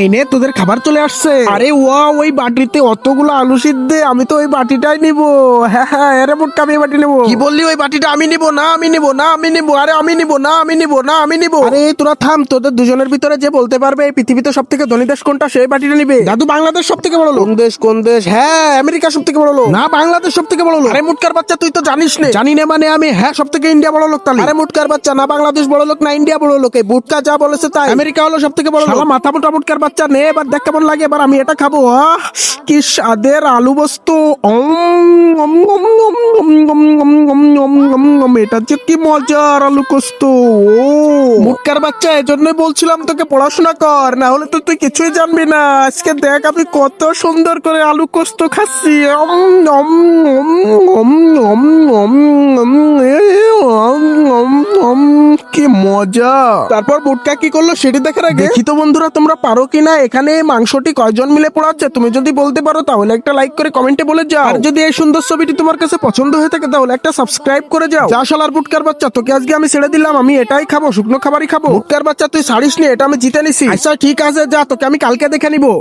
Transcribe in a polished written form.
এই নে তোদের খাবার চলে আসছে। আরে ওই বাটিতে অতগুলো আলু সিদ্ধ, আমি তো ওই বাটিটাই নিবো। হ্যাঁ হ্যাঁ, আরে মুটকা আমি এই বাটি নেবো। কি বললি? ওই বাটিটা আমি নিবো না, আমি নিবো না, আমি নিবো। আরে আমি নিবো না, আমি নিবো না, আমি নিবো। আরে তোরা থাম, তোদের দুজনের ভিতরে যে বলতে পারবে এই পৃথিবীতে সব থেকে ধনী দেশ কোনটা সেই বাটিটা নিবে। দাদু বাংলাদেশ সব থেকে বড় লোক। কোন দেশ? কোন দেশ? হ্যাঁ আমেরিকা সব থেকে বড় লোক। না, বাংলাদেশ সব থেকে বড় লোক। আরে মুটকার বাচ্চা, তুই তো জানিস না। জানি না মানে আমি হ্যাঁ সব থেকে ইন্ডিয়া বড় লোক তাহলে। আরে মুটকার বাচ্চা, না বাংলাদেশ বড় লোক না ইন্ডিয়া বড় লোক, এই বুটকা যা বলেছে তাই। আমেরিকা হলো সব থেকে বড় লোক। শালা মাথা মোটা মুটকার বাচ্চা, নে এবার দেখ কেমন লাগে। এবার আমি এটা খাবো। কি স্বাদের আলু বস্তু। এটা যে কি মজার আলু কোস্ত। ও মুটকার বাচ্চা, এজন্যই বলছিলাম তোকে পড়াশোনা কর, না হলে তো তুই কিছুই জানবি না। আজকে দেখ আমি কত সুন্দর করে আলু কোস্ত খাচ্ছি। কি মজা। তারপর বুটকা কি করলো সেটি দেখার আগে দেখি তো বন্ধুরা তোমরা পারো কিনা এখানে এই মাংসটি কয়জন মিলে পোড়াচ্ছে। তুমি যদি বলতে পারো তাহলে একটা লাইক করে কমেন্টে বলে যাও। আর যদি এই সুন্দর ছবিটি তোমার কাছে পছন্দ হয়ে থাকে তাহলে একটা সাবস্ক্রাইব করে যাও। যা শালার বুটকার বাচ্চা, তোকে আজকে আমি ছেড়ে দিলাম, আমি এটাই খাবো, শুকনো খাবারই খাবো। বুটকার বাচ্চা তুই ছাড়িস নি, এটা আমি জিতে নিছি। আচ্ছা ঠিক আছে, যা তোকে আমি কালকে দেখে নিবো।